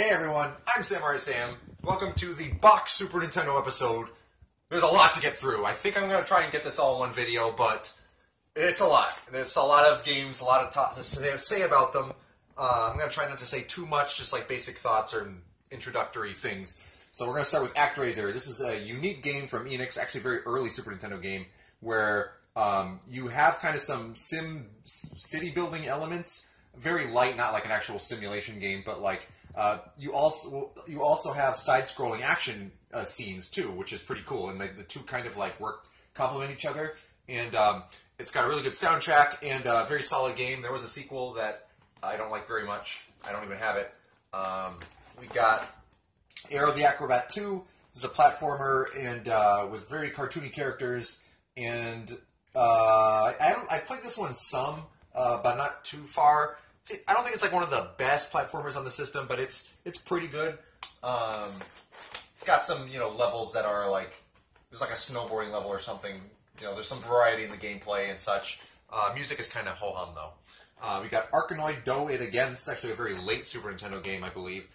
Hey everyone, I'm Samurai Sam. Welcome to the Box Super Nintendo episode. There's a lot to get through. I think I'm going to try and get this all in one video, but it's a lot. There's a lot of games, a lot of to say about them. I'm going to try not to say too much, just like basic thoughts or introductory things. So we're going to start with Actraiser. This is a unique game from Enix, actually a very early Super Nintendo game, where you have kind of some city building elements. Very light, not like an actual simulation game, but like you also have side-scrolling action scenes too, which is pretty cool. And the two kind of like complement each other. And it's got a really good soundtrack and a very solid game. There was a sequel that I don't like very much. I don't even have it. We got Aero the Acrobat 2. This is a platformer and with very cartoony characters. And I played this one some, but not too far. See, I don't think it's like one of the best platformers on the system, but it's pretty good. It's got some levels that are like there's like a snowboarding level or something. There's some variety in the gameplay and such. Music is kind of ho hum though. We got Arkanoid Do It Again. This is actually a very late Super Nintendo game, I believe.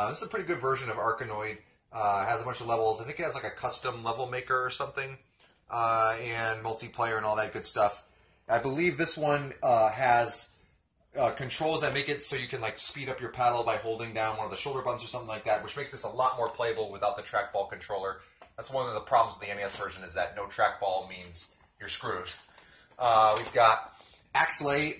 This is a pretty good version of Arkanoid. Has a bunch of levels. I think it has like a custom level maker or something, and multiplayer and all that good stuff. I believe this one has controls that make it so you can like speed up your paddle by holding down one of the shoulder buttons or something like that, which makes this a lot more playable without the trackball controller. That's one of the problems with the NES version, is that no trackball means you're screwed. We've got Axlay,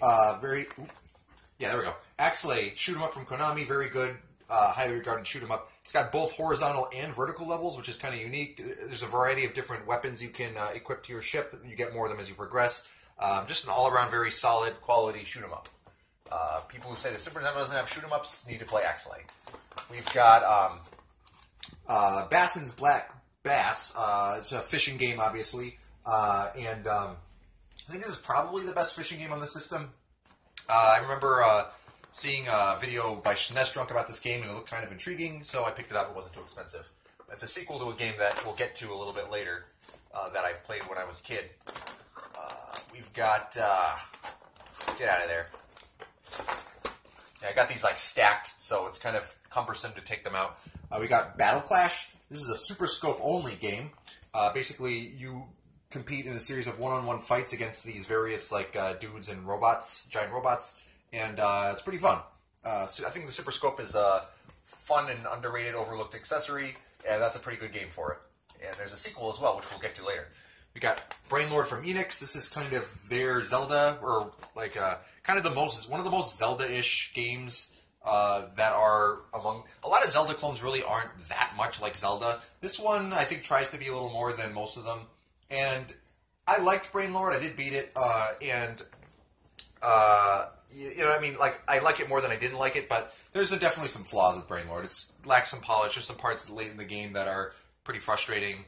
there we go. Axlay, shoot 'em up from Konami, very good, highly regarded shoot 'em up. It's got both horizontal and vertical levels, which is kind of unique. There's a variety of different weapons you can equip to your ship. You get more of them as you progress. Just an all-around very solid quality shoot 'em up. People who say the Super Nintendo doesn't have shoot 'em ups need to play Axlay. We've got Basson's Black Bass. It's a fishing game, obviously, and I think this is probably the best fishing game on the system. I remember seeing a video by Sinister about this game, and it looked kind of intriguing, so I picked it up. It wasn't too expensive. It's a sequel to a game that we'll get to a little bit later that I played when I was a kid. We've got get out of there. Yeah, I got these like stacked, so it's kind of cumbersome to take them out. We got Battle Clash. This is a Super Scope only game. Basically, you compete in a series of one-on-one fights against these various like dudes and robots, giant robots, and it's pretty fun. So I think the Super Scope is a fun and underrated, overlooked accessory, and that's a pretty good game for it. And there's a sequel as well, which we'll get to later. We got Brainlord from Enix. This is kind of their Zelda, or like kind of one of the most Zelda-ish games that are among... A lot of Zelda clones really aren't that much like Zelda. This one, I think, tries to be a little more than most of them. And I liked Brainlord. I did beat it. And I mean? Like, I like it more than I didn't like it, but there's definitely some flaws with Brainlord. It lacks some polish. There's some parts late in the game that are pretty frustrating.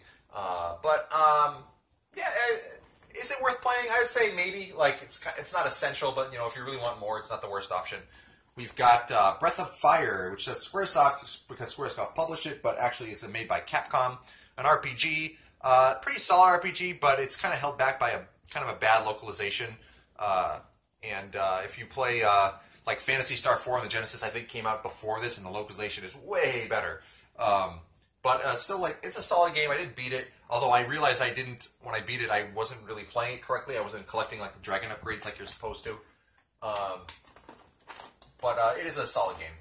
Yeah, is it worth playing? I would say maybe. Like, it's not essential, but if you really want more, it's not the worst option. We've got Breath of Fire, which says Squaresoft because Squaresoft published it, but actually is made by Capcom. An RPG, pretty solid RPG, but it's kind of held back by a kind of a bad localization. If you play like Phantasy Star 4 on the Genesis, I think came out before this, and the localization is way better. But still, like, it's a solid game. I didn't beat it, although I realized when I beat it, I wasn't really playing it correctly. I wasn't collecting, like, the dragon upgrades like you're supposed to. But it is a solid game.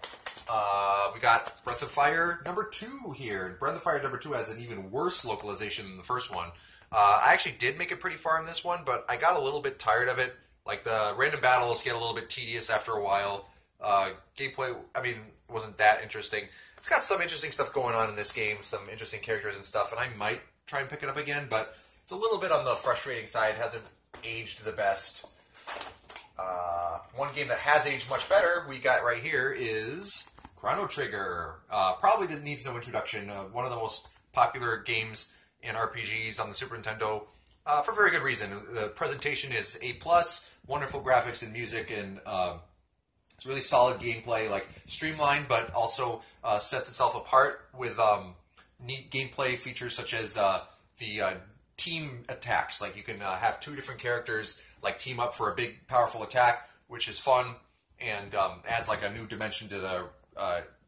We got Breath of Fire number 2 here. Breath of Fire number 2 has an even worse localization than the first one. I actually did make it pretty far in this one, but I got a little bit tired of it. Like, the random battles get a little bit tedious after a while. Gameplay, I mean, wasn't that interesting. It's got some interesting stuff going on in this game, some interesting characters and stuff, and I might try and pick it up again, but it's a little bit on the frustrating side. It hasn't aged the best. One game that has aged much better we got right here is Chrono Trigger. Probably needs no introduction. One of the most popular games and RPGs on the Super Nintendo, for very good reason. The presentation is A+, wonderful graphics and music, and it's really solid gameplay, like streamlined, but also sets itself apart with neat gameplay features such as the team attacks. Like, you can have two different characters like team up for a big, powerful attack, which is fun and adds like a new dimension to the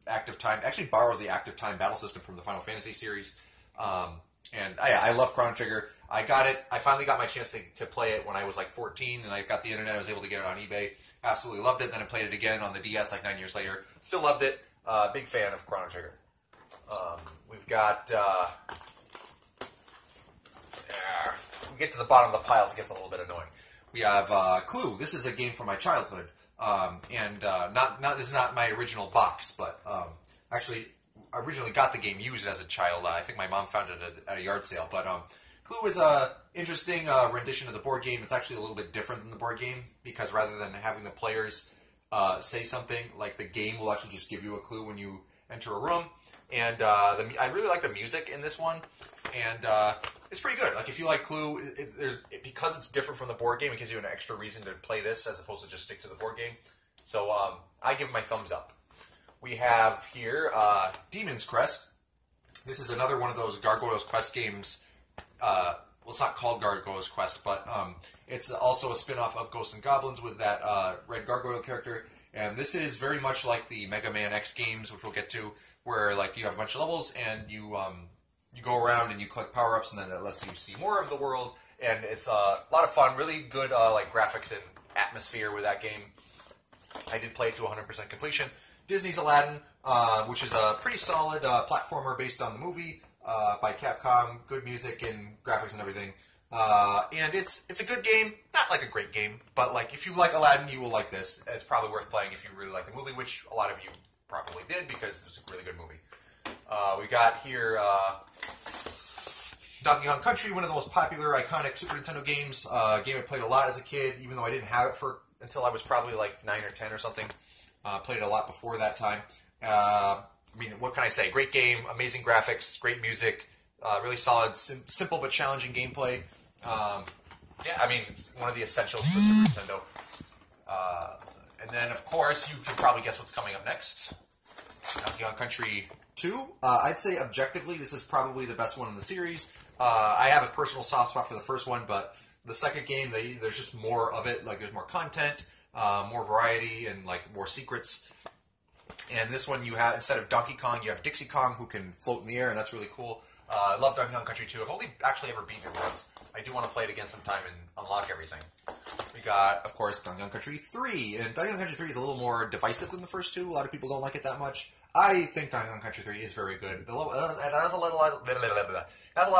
active time. It actually borrows the active time battle system from the Final Fantasy series. And I love Chrono Trigger. I got it. I finally got my chance to play it when I was like 14, and I got the internet. I was able to get it on eBay. Absolutely loved it. Then I played it again on the DS like 9 years later. Still loved it. Big fan of Chrono Trigger. We've got... we get to the bottom of the piles, it gets a little bit annoying. We have Clue. This is a game from my childhood. This is not my original box, but actually, I originally got the game used as a child. I think my mom found it at a yard sale. But Clue is a interesting rendition of the board game. It's actually a little bit different than the board game because rather than having the players say something, like the game will actually just give you a clue when you enter a room. And I really like the music in this one, and it's pretty good. Like if you like Clue, because it's different from the board game, it gives you an extra reason to play this as opposed to just stick to the board game. So I give my thumbs up. We have here Demon's Crest. This is another one of those Gargoyles Quest games. Well, it's not called Gargoyles Quest, but it's also a spin-off of Ghosts and Goblins with that red gargoyle character. And this is very much like the Mega Man X games, which we'll get to, where like you have a bunch of levels and you go around and you collect power-ups, and then that lets you see more of the world. And it's a lot of fun, really good like graphics and atmosphere with that game. I did play it to 100% completion. Disney's Aladdin, which is a pretty solid platformer based on the movie by Capcom. Good music and graphics and everything. And it's a good game. Not like a great game, but like if you like Aladdin, you will like this. It's probably worth playing if you really like the movie, which a lot of you probably did because it's a really good movie. We got here Duncan Country, one of the most popular, iconic Super Nintendo games. A game I played a lot as a kid, even though I didn't have it until I was probably like 9 or 10 or something. Played it a lot before that time. I mean, what can I say? Great game, amazing graphics, great music, really solid, simple but challenging gameplay. Yeah, I mean, it's one of the essentials for Super Nintendo. And then, of course, you can probably guess what's coming up next. Donkey Kong Country 2. I'd say objectively, this is probably the best one in the series. I have a personal soft spot for the first one, but the second game, there's just more of it. Like, there's more content, more variety, and like more secrets. And this one, you have, instead of Donkey Kong, you have Dixie Kong, who can float in the air, and that's really cool. I love Donkey Kong Country 2. I've only actually ever beaten it once. I do want to play it again sometime and unlock everything. We got, of course, Donkey Kong Country 3. And Donkey Kong Country 3 is a little more divisive than the first two. A lot of people don't like it that much. I think Donkey Kong Country 3 is very good. It has a lot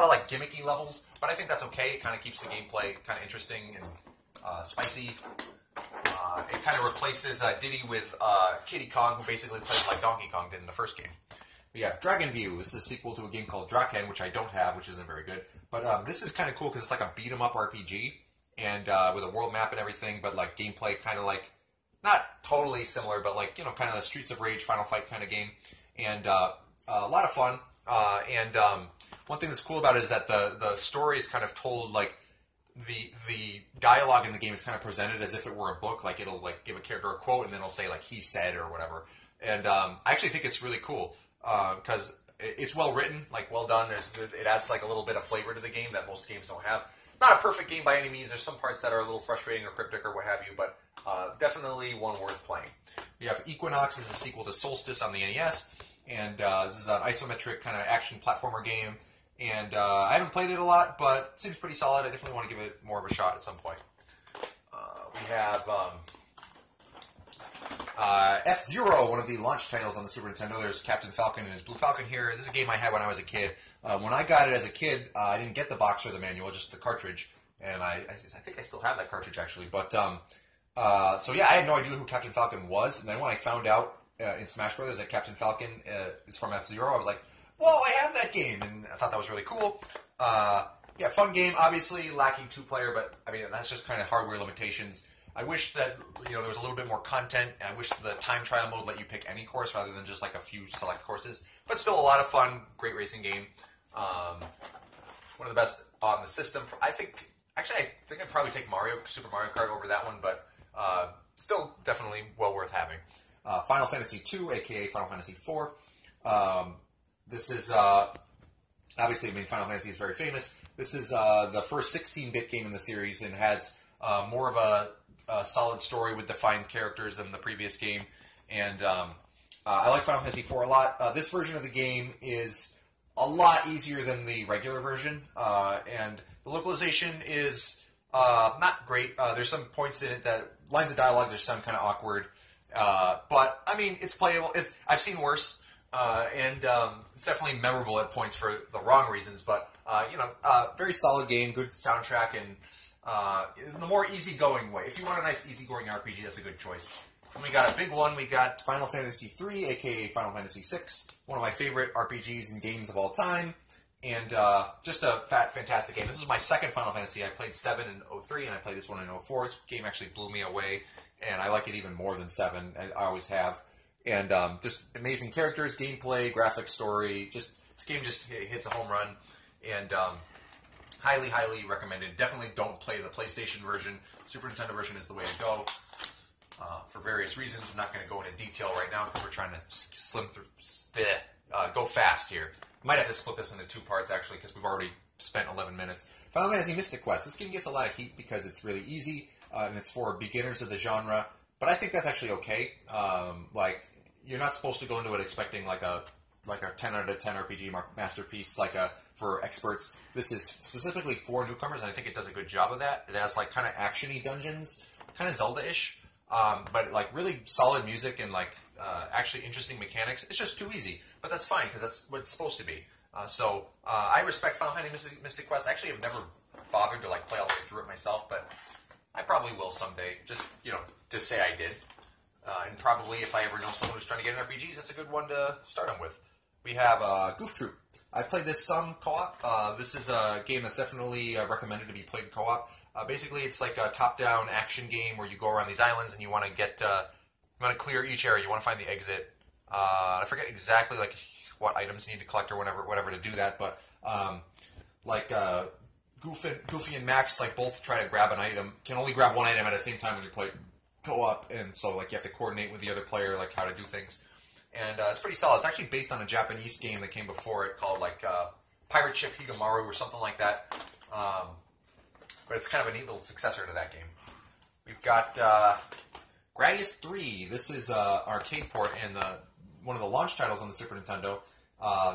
of like gimmicky levels, but I think that's okay. It kind of keeps the gameplay kind of interesting and spicy. It kind of replaces Diddy with Kiddy Kong, who basically plays like Donkey Kong did in the first game. We have Dragon View. This is a sequel to a game called Draken, which I don't have, which isn't very good. But this is kind of cool because it's like a beat-em-up RPG, and with a world map and everything, but like gameplay kind of like, not totally similar, but like, you know, kind of the Streets of Rage Final Fight kind of game. And a lot of fun. One thing that's cool about it is that the story is kind of told like, the dialogue in the game is kind of presented as if it were a book. Like it'll like give a character a quote and then it'll say like he said or whatever. And I actually think it's really cool because it's well written, like well done. It adds like a little bit of flavor to the game that most games don't have. Not a perfect game by any means. There's some parts that are a little frustrating or cryptic or what have you, but definitely one worth playing. We have Equinox as a sequel to Solstice on the NES, and this is an isometric kind of action platformer game. And I haven't played it a lot, but it seems pretty solid. I definitely want to give it more of a shot at some point. We have F-Zero, one of the launch titles on the Super Nintendo. There's Captain Falcon and his Blue Falcon here. This is a game I had when I was a kid. When I got it as a kid, I didn't get the box or the manual, just the cartridge. And I think I still have that cartridge, actually. But so yeah, I had no idea who Captain Falcon was. And then when I found out in Smash Brothers that Captain Falcon is from F-Zero, I was like, whoa, I have that game, and I thought that was really cool. Yeah, fun game, obviously lacking two-player, but I mean, that's just kind of hardware limitations. I wish that, you know, there was a little bit more content, and I wish the time trial mode let you pick any course rather than just like a few select courses. But still a lot of fun, great racing game. One of the best on the system. I think I'd probably take Super Mario Kart over that one, but still definitely well worth having. Final Fantasy II, aka Final Fantasy IV. This is, obviously, I mean, Final Fantasy is very famous. This is the first 16-bit game in the series and has more of a solid story with defined characters than the previous game. And I like Final Fantasy IV a lot. This version of the game is a lot easier than the regular version, and the localization is not great. There's some points in it that lines of dialogue that sound kind of awkward, but I mean it's playable. I've seen worse, and it's definitely memorable at points for the wrong reasons. But very solid game, good soundtrack, and in the more easygoing way. If you want a nice easygoing RPG, that's a good choice. And we got a big one. We got Final Fantasy III, aka Final Fantasy VI, one of my favorite RPGs and games of all time. And just a fantastic game. This is my second Final Fantasy. I played 7 in 03, and I played this one in 04. This game actually blew me away, and I like it even more than 7. I always have. And just amazing characters, gameplay, graphic story. This game just hits a home run, and highly, highly recommended. Definitely don't play the PlayStation version. Super Nintendo version is the way to go. For various reasons. I'm not going to go into detail right now because we're trying to go fast here. Might have to split this into 2 parts, actually, because we've already spent 11 minutes. Final Fantasy Mystic Quest. This game gets a lot of heat because it's really easy, and it's for beginners of the genre, but I think that's actually okay. You're not supposed to go into it expecting like a 10 out of 10 RPG masterpiece, for experts. This is specifically for newcomers, and I think it does a good job of that. It has, kind of action-y dungeons, kind of Zelda-ish, but, really solid music and, actually interesting mechanics. It's just too easy. But that's fine, because that's what it's supposed to be. I respect Final Fantasy Mystic Quest. I actually have never bothered to play all the way through it myself, but I probably will someday, just, to say I did. And probably if I ever know someone who's trying to get in RPGs, that's a good one to start them with. We have Goof Troop. I've played this some co-op. This is a game that's definitely recommended to be played co-op. Basically, it's like a top-down action game where you go around these islands and you want to you want to clear each area. You want to find the exit. I forget exactly what items you need to collect or whatever to do that, but Goofy and Max both try to grab an item. Can only grab one item at the same time when you play co-op, and so you have to coordinate with the other player how to do things. And it's pretty solid. It's actually based on a Japanese game that came before it called Pirate Ship Higamaru or something like that. But it's kind of a neat little successor to that game. We've got Gradius III. This is an arcade port and one of the launch titles on the Super Nintendo.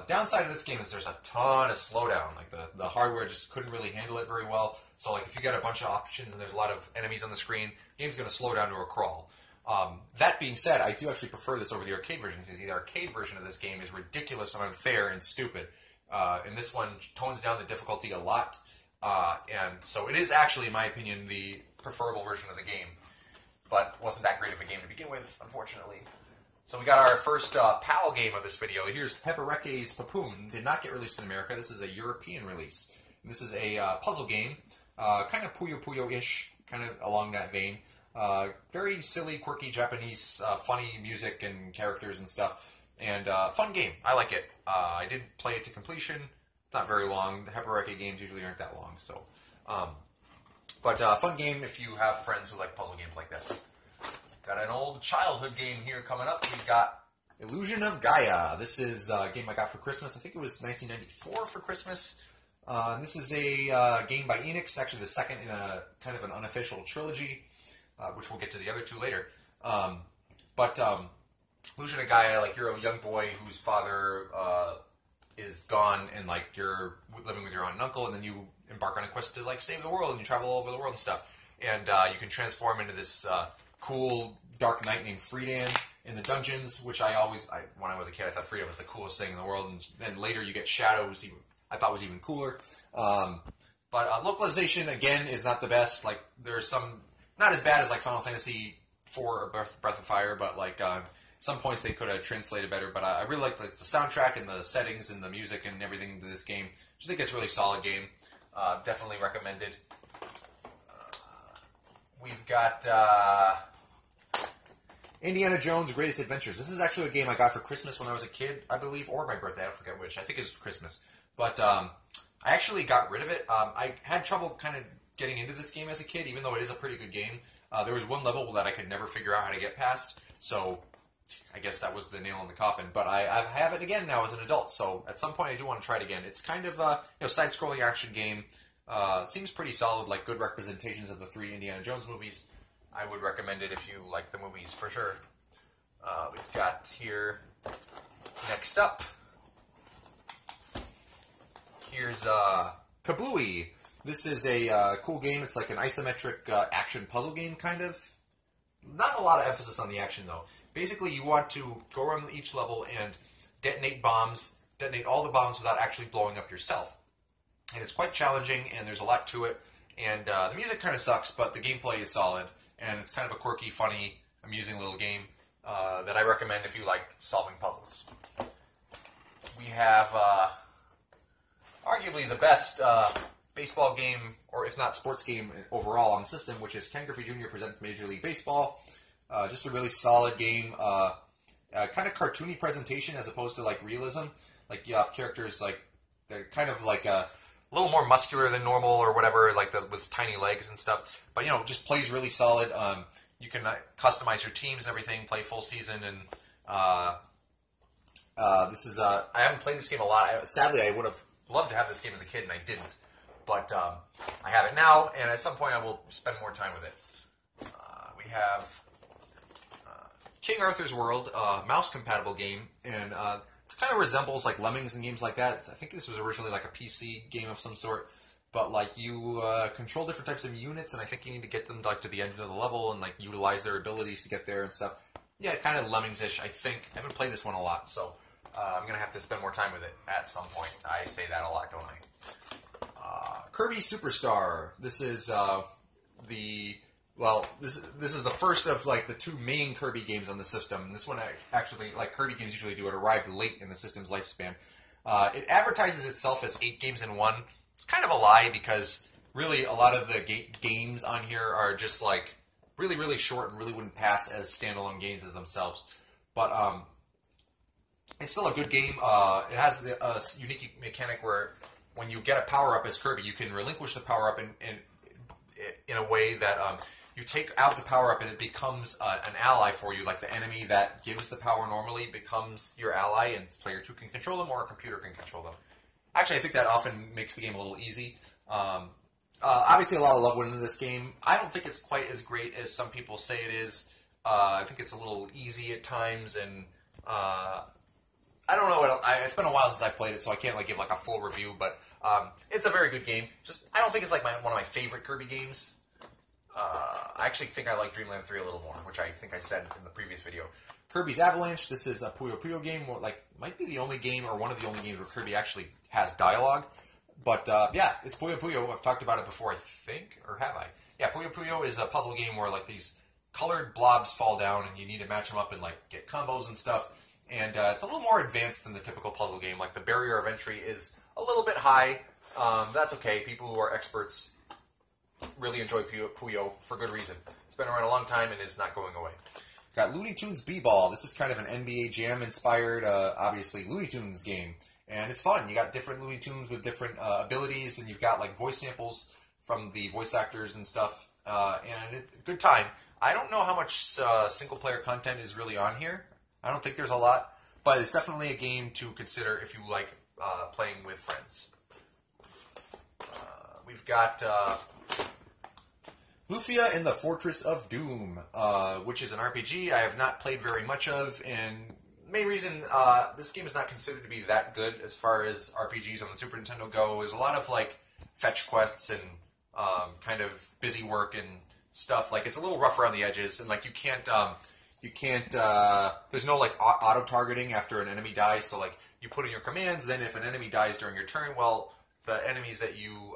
Downside of this game is there's a ton of slowdown. The hardware just couldn't really handle it very well. So if you got a bunch of options and there's a lot of enemies on the screen, the game's going to slow down to a crawl. That being said, I do actually prefer this over the arcade version because the arcade version of this game is ridiculous and unfair and stupid. And this one tones down the difficulty a lot. And so it is actually, in my opinion, the preferable version of the game. But wasn't that great of a game to begin with, unfortunately. So we got our first PAL game of this video. Here's Peppereke's Papoom. Did not get released in America. This is a European release. And this is a puzzle game, kind of Puyo Puyo-ish, kind of along that vein. Very silly, quirky Japanese, funny music and characters and stuff. And fun game. I like it. I did play it to completion. It's not very long. The Peppereke games usually aren't that long. So, but fun game if you have friends who like puzzle games like this. Got an old childhood game here coming up. We've got Illusion of Gaia. This is a game I got for Christmas. I think it was 1994 for Christmas. This is a game by Enix, actually the second in a kind of an unofficial trilogy, which we'll get to the other 2 later. But Illusion of Gaia, you're a young boy whose father is gone, and you're living with your aunt and uncle, and then you embark on a quest to save the world, and you travel all over the world and stuff. And you can transform into this cool dark knight named Freedan in the dungeons, which when I was a kid, I thought Freedan was the coolest thing in the world, and then later you get Shadows, I thought was even cooler. But localization, again, is not the best. There's some, not as bad as Final Fantasy IV or Breath of Fire, but some points they could have translated better. But I really like the soundtrack and the settings and the music and everything to this game. I think it's a really solid game. Definitely recommended. We've got Indiana Jones' Greatest Adventures. This is actually a game I got for Christmas when I was a kid, I believe, or my birthday. I forget which. I think it was Christmas. But I actually got rid of it. I had trouble kind of getting into this game as a kid, even though it is a pretty good game. There was one level that I could never figure out how to get past, so I guess that was the nail in the coffin. But I have it again now as an adult, so at some point I do want to try it again. It's kind of a side-scrolling action game. Seems pretty solid, good representations of the 3 Indiana Jones movies. I would recommend it if you like the movies, for sure. We've got here, next up, here's Kablooey. This is a cool game. It's like an isometric action puzzle game, kind of. Not a lot of emphasis on the action, though. Basically, you want to go around each level and detonate bombs, detonate all the bombs without actually blowing up yourself. And it's quite challenging, and there's a lot to it. And the music kind of sucks, but the gameplay is solid. And it's kind of a quirky, funny, amusing little game that I recommend if you like solving puzzles. We have arguably the best baseball game, or if not sports game overall on the system, which is Ken Griffey Jr. Presents Major League Baseball. Just a really solid game. Kind of cartoony presentation as opposed to like realism. Like you have characters like they're kind of like a little more muscular than normal or whatever, like with tiny legs and stuff. But you know, just plays really solid. You can customize your teams and everything, play full season, and this is I haven't played this game a lot. Sadly, I would have loved to have this game as a kid, and I didn't. But I have it now, and at some point I will spend more time with it. We have King Arthur's World, mouse-compatible game, and it kind of resembles like Lemmings and games like that. I think this was originally like a PC game of some sort, but like you control different types of units, and I think you need to get them like to the end of the level and like utilize their abilities to get there and stuff. Yeah, kind of Lemmings-ish, I think. I haven't played this one a lot, so I'm going to have to spend more time with it at some point. I say that a lot, don't I? Kirby Superstar. This is this is the first of like the two main Kirby games on the system. This one actually, like Kirby games usually do, it arrived late in the system's lifespan. It advertises itself as 8 games in one. It's kind of a lie because really a lot of the games on here are just like really, really short and really wouldn't pass as standalone games as themselves. But it's still a good game. It has a unique mechanic where when you get a power-up as Kirby, you can relinquish the power-up in a way that you take out the power-up and it becomes an ally for you, like the enemy that gives the power normally becomes your ally, and player 2 can control them or a computer can control them. Actually, I think that often makes the game a little easy. Obviously, a lot of love went into this game. I don't think it's quite as great as some people say it is. I think it's a little easy at times, and I don't know. It's been a while since I've played it, so I can't like give like a full review, but it's a very good game. Just I don't think it's like one of my favorite Kirby games. I actually think I like Dreamland 3 a little more, which I think I said in the previous video. Kirby's Avalanche. This is a Puyo Puyo game. Like might be the only game or one of the only games where Kirby actually has dialogue. But yeah, it's Puyo Puyo. I've talked about it before, I think, or have I? Yeah, Puyo Puyo is a puzzle game where like these colored blobs fall down and you need to match them up and like get combos and stuff. And it's a little more advanced than the typical puzzle game. Like the barrier of entry is a little bit high. That's okay. People who are experts really enjoy Puyo for good reason. It's been around a long time and it's not going away. Got Looney Tunes B-Ball. This is kind of an NBA Jam inspired, obviously, Looney Tunes game. And it's fun. You got different Looney Tunes with different abilities, and you've got like voice samples from the voice actors and stuff. And it's a good time. I don't know how much single-player content is really on here. I don't think there's a lot, but it's definitely a game to consider if you like playing with friends. We've got Lufia in the Fortress of Doom, which is an RPG I have not played very much of, and main reason this game is not considered to be that good as far as RPGs on the Super Nintendo go is a lot of like fetch quests and kind of busy work and stuff. Like it's a little rough around the edges, and like you can't there's no like auto targeting after an enemy dies. So like you put in your commands, then if an enemy dies during your turn, well, the enemies that you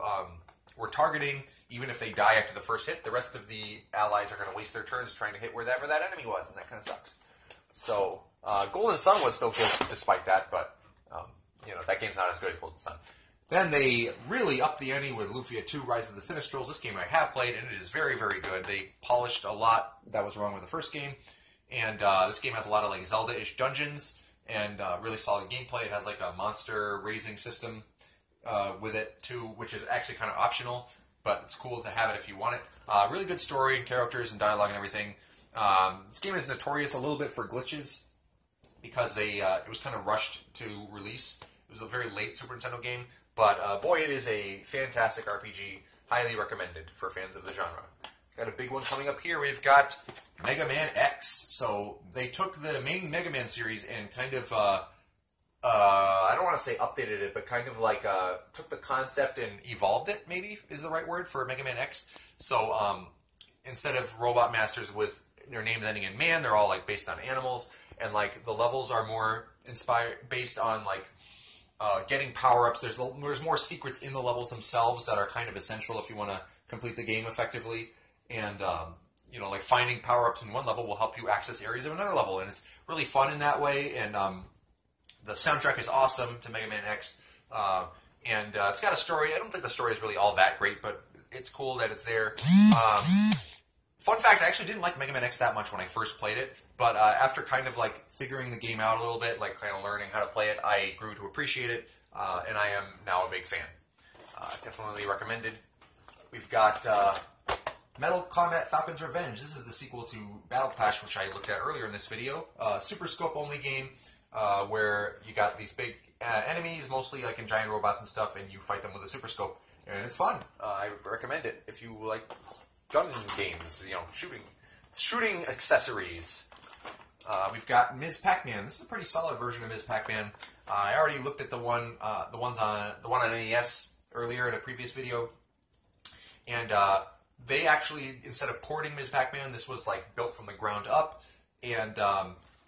were targeting, even if they die after the first hit, the rest of the allies are going to waste their turns trying to hit wherever that enemy was, and that kind of sucks. So Golden Sun was still good despite that, but you know, that game's not as good as Golden Sun. Then they really upped the ante with Lufia 2, Rise of the Sinistrals. This game I have played, and it is very, very good. They polished a lot that was wrong with the first game, and this game has a lot of like Zelda-ish dungeons and really solid gameplay. It has like a monster raising system with it too, which is actually kind of optional, but it's cool to have it if you want it. Really good story and characters and dialogue and everything. This game is notorious a little bit for glitches because it was kind of rushed to release. It was a very late Super Nintendo game, but boy, it is a fantastic RPG. Highly recommended for fans of the genre. Got a big one coming up here. We've got Mega Man X. So they took the main Mega Man series and kind of, I don't want to say updated it, but kind of like took the concept and evolved it, maybe is the right word for Mega Man X. So instead of robot masters with their names ending in man, they're all like based on animals, and like the levels are more based on like getting power-ups. There's more secrets in the levels themselves that are kind of essential if you want to complete the game effectively. And you know, like finding power-ups in one level will help you access areas of another level, and it's really fun in that way. And the soundtrack is awesome to Mega Man X, and it's got a story. I don't think the story is really all that great, but it's cool that it's there. Fun fact, I actually didn't like Mega Man X that much when I first played it, but after kind of like figuring the game out a little bit, like kind of learning how to play it, I grew to appreciate it, and I am now a big fan. Definitely recommended. We've got Metal Combat Falcon's Revenge. This is the sequel to Battle Clash, which I looked at earlier in this video. Super Scope only game, where you got these big enemies, mostly like in giant robots and stuff, and you fight them with a Super Scope, and it's fun. I recommend it if you like gun games, you know, shooting accessories. We've got Ms. Pac-Man. This is a pretty solid version of Ms. Pac-Man. I already looked at the one on NES earlier in a previous video, and they actually, instead of porting Ms. Pac-Man, this was like built from the ground up, and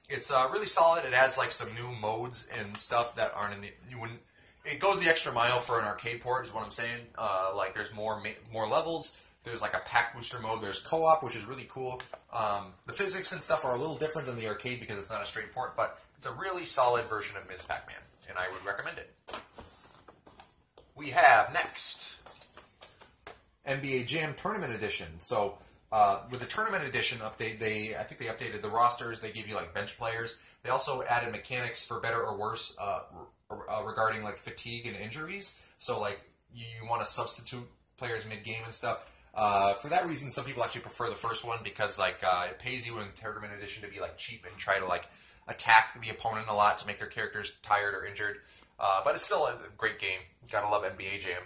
it's really solid. It has like some new modes and stuff that aren't in the it goes the extra mile for an arcade port, is what I'm saying. Like there's more levels. There's like a pack booster mode. There's co-op, which is really cool. The physics and stuff are a little different than the arcade because it's not a straight port, but it's a really solid version of Ms. Pac-Man, and I would recommend it. We have next NBA Jam Tournament Edition. So with the Tournament Edition update, I think they updated the rosters. They gave you like bench players. They also added mechanics for better or worse regarding like fatigue and injuries. So like you want to substitute players mid-game and stuff. For that reason, some people actually prefer the first one because like it pays you in Tournament Edition to be like cheap and try to like attack the opponent a lot to make their characters tired or injured. But it's still a great game. Gotta love NBA Jam.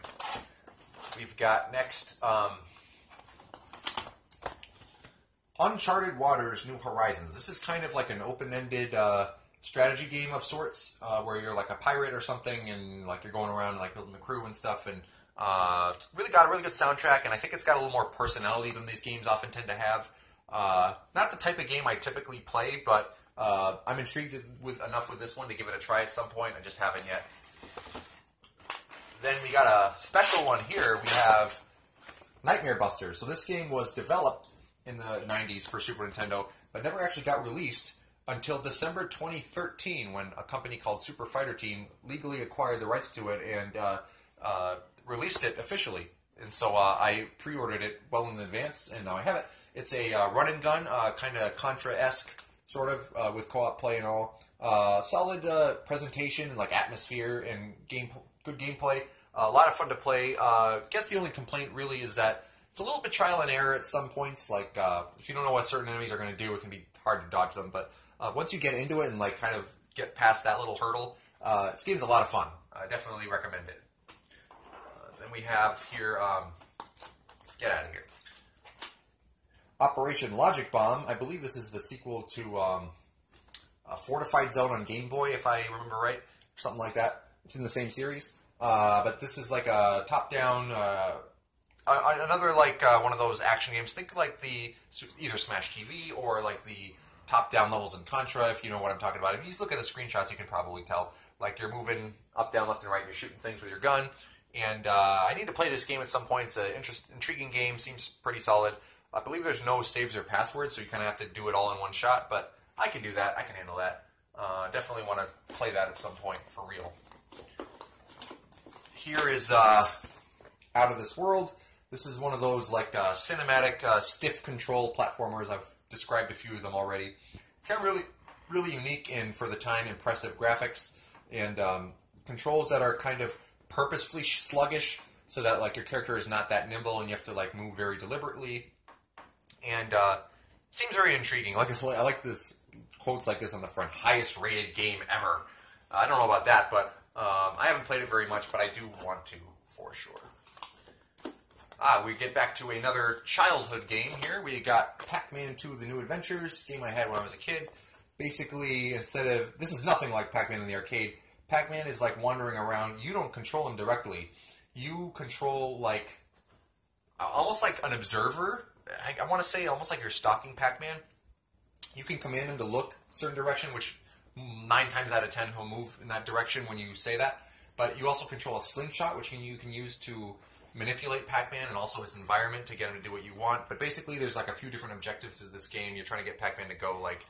We've got next Uncharted Waters: New Horizons. This is kind of like an open-ended strategy game of sorts, where you're like a pirate or something, and like you're going around and like building a crew and stuff, and really got a really good soundtrack, and I think it's got a little more personality than these games often tend to have. Not the type of game I typically play, but I'm intrigued enough with this one to give it a try at some point. I just haven't yet. Then we got a special one here. We have Nightmare Buster. So this game was developed in the 90s for Super Nintendo, but never actually got released until December 2013, when a company called Super Fighter Team legally acquired the rights to it and released it officially. And so I pre-ordered it well in advance, and now I have it. It's a run and gun, kind of Contra-esque, sort of, with co-op play and all. Solid presentation, like atmosphere, and good gameplay. A lot of fun to play. Guess the only complaint really is that it's a little bit trial and error at some points. Like if you don't know what certain enemies are going to do, it can be hard to dodge them. But once you get into it and like kind of get past that little hurdle, this game's a lot of fun. I definitely recommend it. Then we have here, get out of here, Operation Logic Bomb. I believe this is the sequel to Fortified Zone on Game Boy, if I remember right, or something like that. It's in the same series, but this is like a top-down, another like one of those action games. Think like the either Smash TV or like the top-down levels in Contra, if you know what I'm talking about. If you just look at the screenshots, you can probably tell. Like you're moving up, down, left, and right, and you're shooting things with your gun. And I need to play this game at some point. It's an intriguing game. Seems pretty solid. I believe there's no saves or passwords, so you kind of have to do it all in one shot. But I can do that. I can handle that. Definitely want to play that at some point for real. Here is Out of This World. This is one of those like cinematic, stiff control platformers. I've described a few of them already. It's got really unique and, for the time, impressive graphics and controls that are kind of purposefully sluggish, so that like your character is not that nimble and you have to like move very deliberately. And seems very intriguing. Like I like this quotes like this on the front: highest rated game ever. I don't know about that, but I haven't played it very much, but I do want to for sure. We get back to another childhood game here. We got Pac Man 2 The New Adventures, game I had when I was a kid. Basically, instead of... This is nothing like Pac Man in the arcade. Pac Man is like wandering around. You don't control him directly. You control like... almost like an observer. I want to say almost like you're stalking Pac Man. You can command him to look a certain direction, which 9 times out of 10 he'll move in that direction when you say that. But you also control a slingshot, which you can use to manipulate Pac-Man and also his environment to get him to do what you want. But basically, there's like a few different objectives to this game. You're trying to get Pac-Man to go like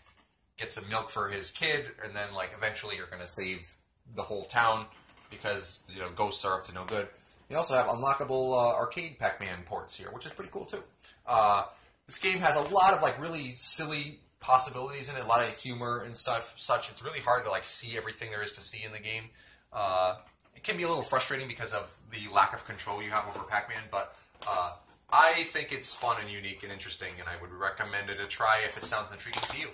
get some milk for his kid, and then like eventually you're going to save the whole town because ghosts are up to no good. You also have unlockable arcade Pac-Man ports here, which is pretty cool too. This game has a lot of like really silly possibilities in it, a lot of humor and such. It's really hard to like see everything there is to see in the game. It can be a little frustrating because of the lack of control you have over Pac-Man, but I think it's fun and unique and interesting, and I would recommend it a try if it sounds intriguing to you.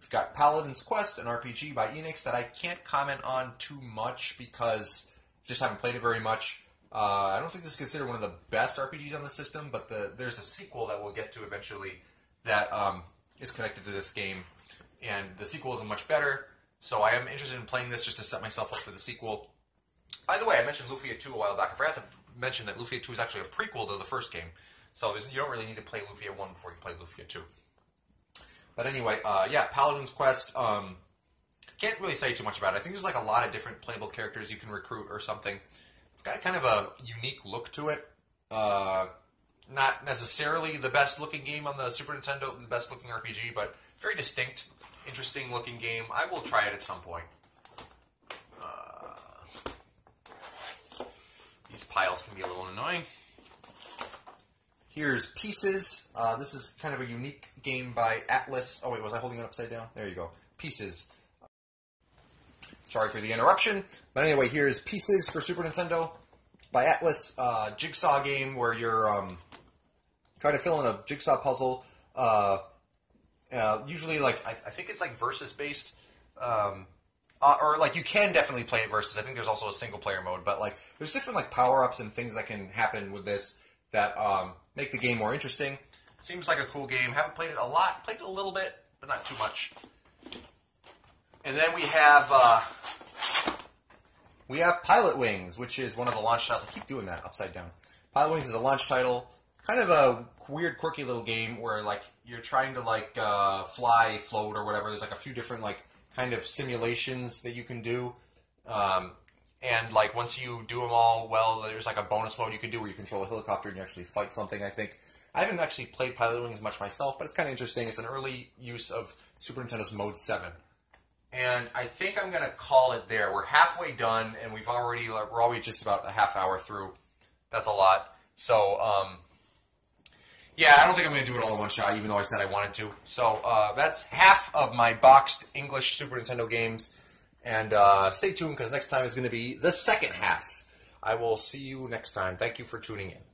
We've got Paladins Quest, an RPG by Enix that I can't comment on too much because I just haven't played it very much. I don't think this is considered one of the best RPGs on the system, but there's a sequel that we'll get to eventually that is connected to this game, and the sequel is much better, so I am interested in playing this just to set myself up for the sequel. By the way, I mentioned Lufia 2 a while back. I forgot to mention that Lufia 2 is actually a prequel to the first game, so you don't really need to play Lufia 1 before you play Lufia 2. But anyway, yeah, Paladins Quest, can't really say too much about it. I think there's like a lot of different playable characters you can recruit or something. It's got kind of a unique look to it. Not necessarily the best looking game on the Super Nintendo, the best looking RPG, but very distinct, interesting looking game. I will try it at some point. These piles can be a little annoying. Here's Pieces. This is kind of a unique game by Atlas. Oh wait, was I holding it upside down? There you go. Pieces. Sorry for the interruption. But anyway, here's Pieces for Super Nintendo by Atlas. Jigsaw game where you're trying to fill in a jigsaw puzzle. Usually, like, I think it's like versus based. Or like you can definitely play it versus. I think there's also a single player mode. But like there's different like power-ups and things that can happen with this that make the game more interesting. Seems like a cool game. Haven't played it a lot. Played it a little bit, but not too much. And then we have Pilot Wings, which is one of the launch titles. I keep doing that upside down. Pilot Wings is a launch title. Kind of a weird, quirky little game where like you're trying to like fly, float, or whatever. There's like a few different like kind of simulations that you can do. And like once you do them all well, there's like a bonus mode you can do where you control a helicopter and you actually fight something, I think. I haven't actually played Pilot Wings much myself, but it's kind of interesting. It's an early use of Super Nintendo's Mode 7. And I think I'm going to call it there. We're halfway done, and we're already just about a half hour through. That's a lot. So, yeah, I don't think I'm going to do it all in one shot, even though I said I wanted to. So, that's half of my boxed English Super Nintendo games. And stay tuned, because next time is going to be the second half. I will see you next time. Thank you for tuning in.